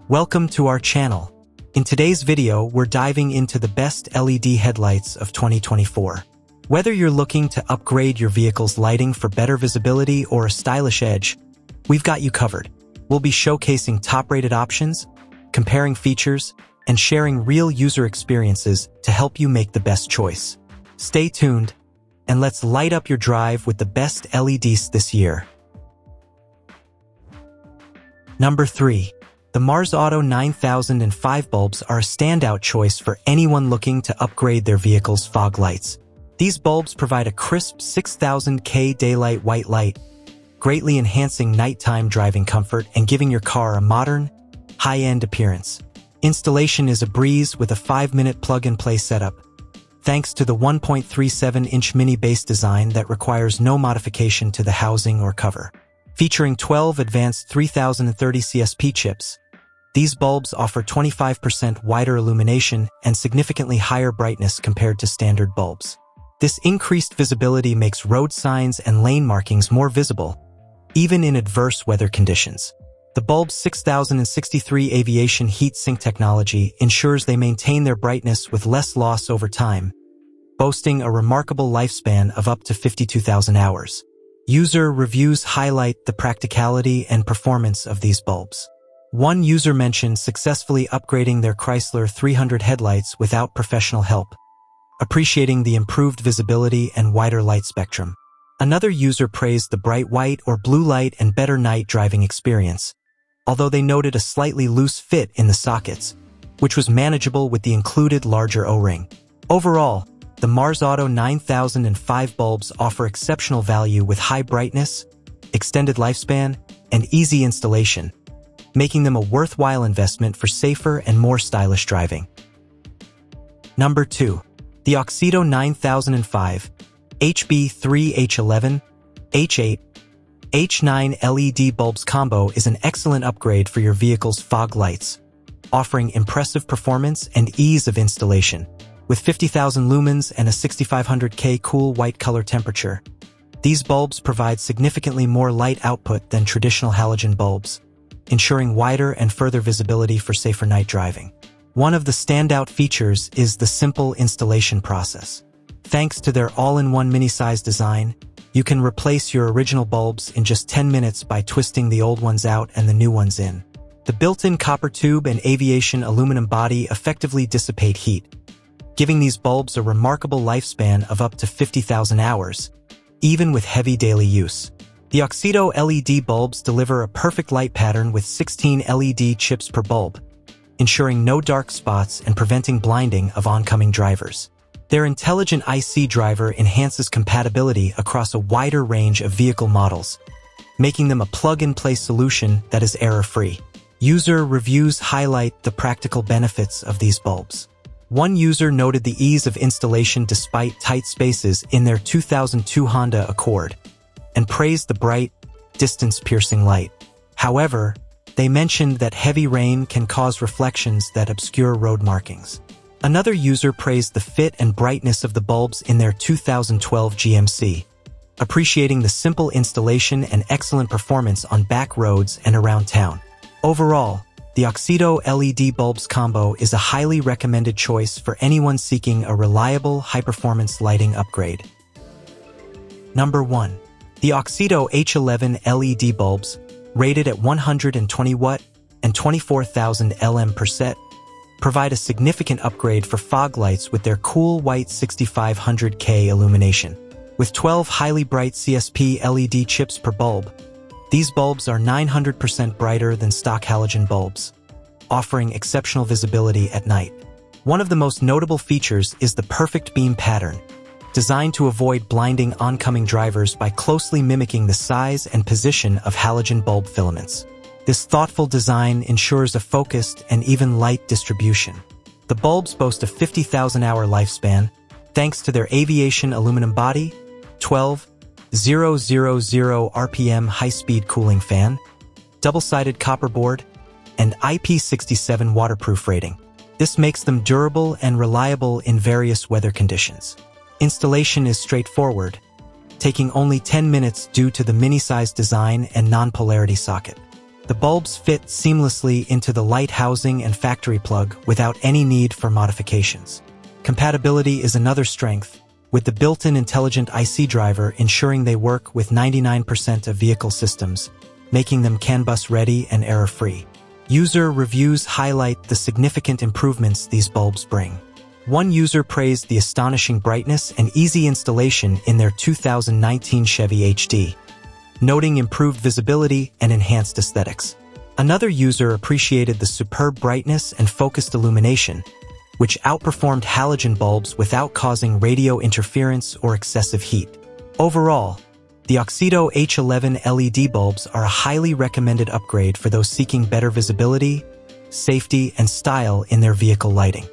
Welcome to our channel. In today's video, we're diving into the best LED headlights of 2024. Whether you're looking to upgrade your vehicle's lighting for better visibility or a stylish edge, we've got you covered. We'll be showcasing top-rated options, comparing features, and sharing real user experiences to help you make the best choice. Stay tuned, and let's light up your drive with the best LEDs this year. Number 3. The Marsauto 9005 bulbs are a standout choice for anyone looking to upgrade their vehicle's fog lights. These bulbs provide a crisp 6000K daylight white light, greatly enhancing nighttime driving comfort and giving your car a modern, high-end appearance. Installation is a breeze with a 5-minute plug-and-play setup, thanks to the 1.37-inch mini base design that requires no modification to the housing or cover. Featuring 12 advanced 3030 CSP chips, these bulbs offer 25% wider illumination and significantly higher brightness compared to standard bulbs. This increased visibility makes road signs and lane markings more visible, even in adverse weather conditions. The bulb's 6063 aviation heat sink technology ensures they maintain their brightness with less loss over time, boasting a remarkable lifespan of up to 52,000 hours. User reviews highlight the practicality and performance of these bulbs. One user mentioned successfully upgrading their Chrysler 300 headlights without professional help, appreciating the improved visibility and wider light spectrum. Another user praised the bright white or blue light and better night driving experience, although they noted a slightly loose fit in the sockets, which was manageable with the included larger O-ring. Overall, the Marsauto 9005 bulbs offer exceptional value with high brightness, extended lifespan, and easy installation, making them a worthwhile investment for safer and more stylish driving. Number 2. The AUXITO 9005 HB3 H11 H8 H9 LED Bulbs combo is an excellent upgrade for your vehicle's fog lights, offering impressive performance and ease of installation. With 50,000 lumens and a 6500K cool white color temperature, these bulbs provide significantly more light output than traditional halogen bulbs, ensuring wider and further visibility for safer night driving. One of the standout features is the simple installation process. Thanks to their all-in-one mini-size design, you can replace your original bulbs in just 10 minutes by twisting the old ones out and the new ones in. The built-in copper tube and aviation aluminum body effectively dissipate heat, giving these bulbs a remarkable lifespan of up to 50,000 hours, even with heavy daily use. The Oxido LED bulbs deliver a perfect light pattern with 16 LED chips per bulb, ensuring no dark spots and preventing blinding of oncoming drivers. Their intelligent IC driver enhances compatibility across a wider range of vehicle models, making them a plug-and-play solution that is error-free. User reviews highlight the practical benefits of these bulbs. One user noted the ease of installation despite tight spaces in their 2002 Honda Accord, and praised the bright, distance-piercing light. However, they mentioned that heavy rain can cause reflections that obscure road markings. Another user praised the fit and brightness of the bulbs in their 2012 GMC, appreciating the simple installation and excellent performance on back roads and around town. Overall, the AUXITO LED Bulbs combo is a highly recommended choice for anyone seeking a reliable, high-performance lighting upgrade. Number 1. The AUXITO H11 LED Bulbs, rated at 120 watt and 24,000 LM per set, provide a significant upgrade for fog lights with their cool white 6500K illumination. With 12 highly bright CSP LED chips per bulb, these bulbs are 900% brighter than stock halogen bulbs, offering exceptional visibility at night. One of the most notable features is the perfect beam pattern, designed to avoid blinding oncoming drivers by closely mimicking the size and position of halogen bulb filaments. This thoughtful design ensures a focused and even light distribution. The bulbs boast a 50,000-hour lifespan, thanks to their aviation aluminum body, 12,000 RPM high-speed cooling fan, double-sided copper board, and IP67 waterproof rating. This makes them durable and reliable in various weather conditions. Installation is straightforward, taking only 10 minutes due to the mini-sized design and non-polarity socket. The bulbs fit seamlessly into the light housing and factory plug without any need for modifications. Compatibility is another strength, with the built-in intelligent IC driver ensuring they work with 99% of vehicle systems, making them CAN bus ready and error-free. User reviews highlight the significant improvements these bulbs bring. One user praised the astonishing brightness and easy installation in their 2019 Chevy HD, noting improved visibility and enhanced aesthetics. Another user appreciated the superb brightness and focused illumination, which outperformed halogen bulbs without causing radio interference or excessive heat. Overall, the Oxido H11 LED bulbs are a highly recommended upgrade for those seeking better visibility, safety, and style in their vehicle lighting.